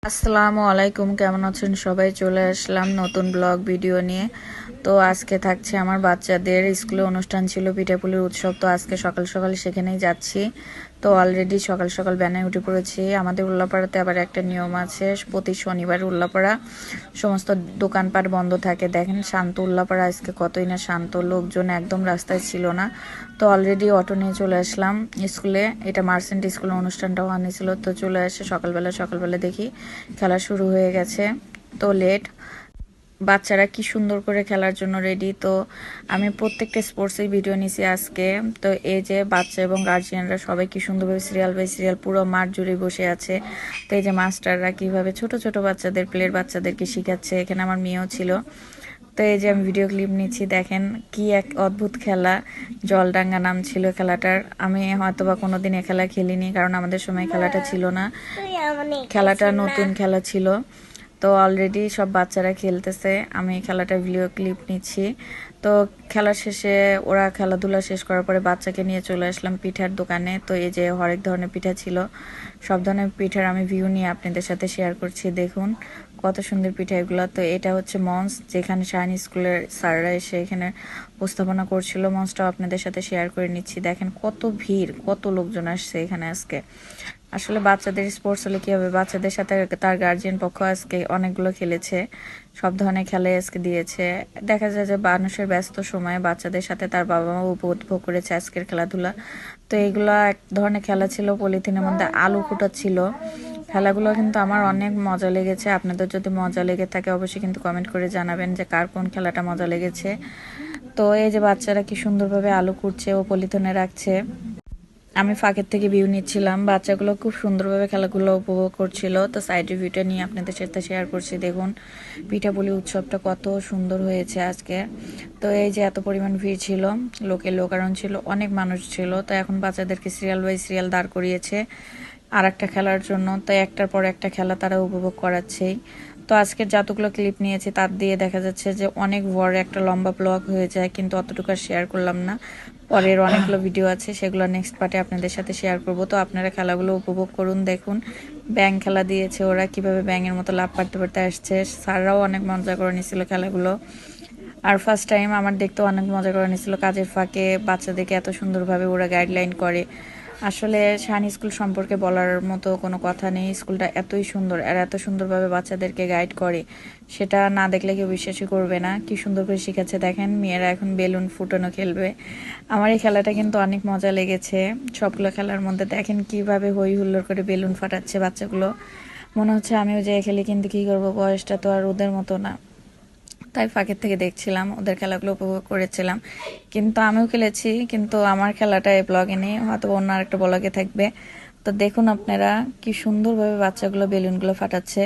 আসসালামু আলাইকুম, কেমন আছেন সবাই? চলে আসলাম নতুন ব্লগ ভিডিও নিয়ে। তো আজকে থাকছে আমার বাচ্চাদের স্কুলে অনুষ্ঠান ছিল, পিঠাপুলির উৎসব। তো আজকে সকাল সকাল সেখানেই যাচ্ছি। তো অলরেডি সকাল সকাল ভ্যানে উঠে পড়েছি। আমাদের উল্লাপাড়াতে আবার একটা নিয়ম আছে, প্রতি শনিবার উল্লাপাড়া সমস্ত দোকানপাট বন্ধ থাকে। দেখেন শান্ত উল্লাপাড়া আজকে কতই না শান্ত, লোকজন একদম রাস্তায় ছিল না। তো অলরেডি অটো নিয়ে চলে আসলাম স্কুলে। এটা মার্চেন্ট স্কুলের অনুষ্ঠানটাও আনিছিল। তো চলে আসে সকালবেলা দেখি খেলা শুরু হয়ে গেছে। তো লেট, বাচ্চারা কি সুন্দর করে খেলার জন্য রেডি। তো আমি প্রত্যেকটা স্পোর্টসের ভিডিও নিছি আজকে। তো এই যে বাচ্চা এবং গার্জিয়ানরা সবাই কি সুন্দরভাবে সিরিয়াল বাই সিরিয়াল পুরো মাঠ জুড়ে বসে আছে। তো এই যে মাস্টাররা কিভাবে ছোট ছোট বাচ্চাদের, প্লের বাচ্চাদেরকে শিখাচ্ছে। এখানে আমার মেয়েও ছিল। তো এই যে আমি ভিডিও ক্লিপ নিচ্ছি, দেখেন কি এক অদ্ভুত খেলা। জলডাঙ্গা নাম ছিল খেলাটার। আমি হয়তো বা কোনোদিন এ খেলা খেলিনি, কারণ আমাদের সময় খেলাটা ছিল না, খেলাটা নতুন খেলা ছিল। তো অলরেডি সব বাচ্চারা খেলতেছে, আমি খেলাটার ভিডিও ক্লিপ নিচ্ছি। তো খেলা শেষে ওরা খেলাধুলা শেষ করার পরে বাচ্চাকে নিয়ে চলে আসলাম পিঠার দোকানে। তো এই যে হরেক ধরনের পিঠা ছিল, সব ধরনের পিঠার আমি ভিউ নিয়ে আপনাদের সাথে শেয়ার করছি। দেখুন কত সুন্দর পিঠা এগুলো। তো এটা হচ্ছে মঞ্চ, যেখানে শাইন স্কুলের স্যাররা এসে এখানে উপস্থাপনা করছিল। মঞ্চটাও আপনাদের সাথে শেয়ার করে নিচ্ছি। দেখেন কত ভিড়, কত লোকজন আসছে এখানে আজকে। আসলে বাচ্চাদের স্পোর্টস হলে কি হবে, বাচ্চাদের সাথে তার গার্জিয়ান পক্ষ আজকে অনেকগুলো খেলেছে, সব ধরনের খেলাই আজকে দিয়েছে। দেখা যায় যে মানুষের ব্যস্ত সময়ে বাচ্চাদের সাথে তার বাবা মা উপভোগ করেছে আজকের খেলাধুলা। তো এইগুলো এক ধরনের খেলা ছিল, পলিথিনের মধ্যে আলু ছিল। খেলাগুলো কিন্তু আমার অনেক মজা লেগেছে। আপনাদের যদি মজা লেগে থাকে অবশ্যই কিন্তু কমেন্ট করে জানাবেন যে কার কোন খেলাটা মজা লেগেছে। তো এই যে বাচ্চারা কি সুন্দরভাবে আলু কুটছে ও পলিথিনে রাখছে, আমি ফাঁকের থেকে ভিউ নিচ্ছিলাম। বাচ্চাগুলো খুব সুন্দরভাবে খেলাগুলো উপভোগ করছিল। তো সাইডের ভিউটা নিয়ে আপনাদের সাথে শেয়ার করছি। দেখুন পিঠাপুলি উৎসবটা কত সুন্দর হয়েছে আজকে। তো এই যে এত পরিমাণ ভিড় ছিল, লোকের লোকারণ ছিল, অনেক মানুষ ছিল। তো এখন বাচ্চাদেরকে সিরিয়াল বাই সিরিয়াল দাঁড় করিয়েছে আর একটা খেলার জন্য। তো একটার পর একটা খেলা তারা উপভোগ করাচ্ছেই। তো আজকের যতগুলো ক্লিপ নিয়েছি তার দিয়ে দেখা যাচ্ছে যে অনেক বড় একটা লম্বা ব্লগ হয়ে যায়, কিন্তু অতটুকু শেয়ার করলাম না। পরের অনেকগুলো ভিডিও আছে, সেগুলো নেক্সট পার্টে আপনাদের সাথে শেয়ার করব। তো আপনারা খেলাগুলো উপভোগ করুন। দেখুন ব্যাং খেলা দিয়েছে, ওরা কিভাবে ব্যাঙের মতো লাফ পারতে আসছে। স্যাররাও অনেক মজা করে নিছিল খেলাগুলো। আর ফার্স্ট টাইম আমার দেখতেও অনেক মজা করে নিছিল। কাজের ফাঁকে বাচ্চাদেরকে এত সুন্দরভাবে ওরা গাইডলাইন করে। আসলে শান স্কুল সম্পর্কে বলার মতো কোনো কথা নেই। স্কুলটা এতই সুন্দর আর এত সুন্দরভাবে বাচ্চাদেরকে গাইড করে, সেটা না দেখলে কেউ বিশ্বাসই করবে না। কি সুন্দর করে শিখাচ্ছে। দেখেন মেয়েরা এখন বেলুন ফুটানো খেলবে। আমার এই খেলাটা কিন্তু অনেক মজা লেগেছে। সবগুলো খেলার মধ্যে দেখেন কিভাবে হই হুল্লোড় করে বেলুন ফাটাচ্ছে বাচ্চাগুলো। মনে হচ্ছে আমিও যে খেলি, কিন্তু কি করবো, বয়সটা তো আর ওদের মতো না। তাই ফাঁকের থেকে দেখছিলাম, ওদের খেলাগুলো উপভোগ করেছিলাম। কিন্তু আমিও খেলেছি, কিন্তু আমার খেলাটা এই ব্লগে নেই, হয়তো অন্য আরেকটা ব্লগে থাকবে। তো দেখুন আপনারা কি সুন্দরভাবে বাচ্চাগুলো বেলুনগুলো ফাটাচ্ছে।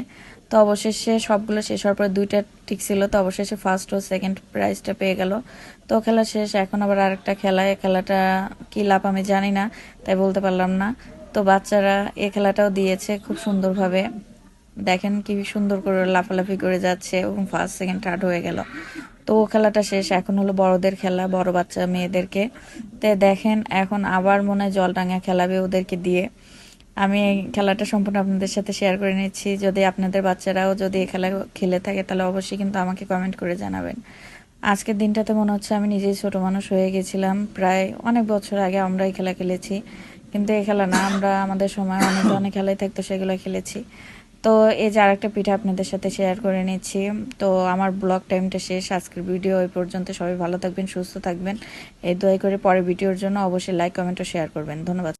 তো অবশেষে সবগুলো শেষ হওয়ার পরে দুইটা ঠিক ছিল, তো অবশেষে ফার্স্ট ও সেকেন্ড প্রাইজটা পেয়ে গেল। তো খেলা শেষ, এখন আবার আরেকটা খেলা। এই খেলাটা কি লাভ আমি জানি না, তাই বলতে পারলাম না। তো বাচ্চারা এই খেলাটাও দিয়েছে খুব সুন্দরভাবে। দেখেন কি সুন্দর করে লাফালাফি করে যাচ্ছে এবং ফার্স্ট সেকেন্ড থার্ড হয়ে গেল। তো খেলাটা শেষ, এখন হলো বড়দের খেলা, বড় বাচ্চা মেয়েদেরকে। তো দেখেন এখন আবার মনে হয় জলডাঙ্গা খেলাবে ওদেরকে দিয়ে। আমি এই খেলাটা সম্পূর্ণ আপনাদের সাথে শেয়ার করে নিচ্ছি। যদি আপনাদের বাচ্চারাও যদি এই খেলা খেলে থাকে তাহলে অবশ্যই কিন্তু আমাকে কমেন্ট করে জানাবেন। আজকের দিনটাতে মনে হচ্ছে আমি নিজেই ছোট মানুষ হয়ে গেছিলাম। প্রায় অনেক বছর আগে আমরা এই খেলা খেলেছি, কিন্তু এই খেলা না, আমরা আমাদের সময় অনেক ধরনের খেলাই থাকতো, সেগুলো খেলেছি। তো এই যে আরেকটা পিঠা আপনাদের সাথে শেয়ার করে নিচ্ছি। তো আমার ব্লগ টাইমটা শেষ, আজকের ভিডিও এই পর্যন্ত। সবাই ভালো থাকবেন, সুস্থ থাকবেন এই দোয়াই করে। পরের ভিডিওর জন্য অবশ্যই লাইক, কমেন্ট ও শেয়ার করবেন। ধন্যবাদ।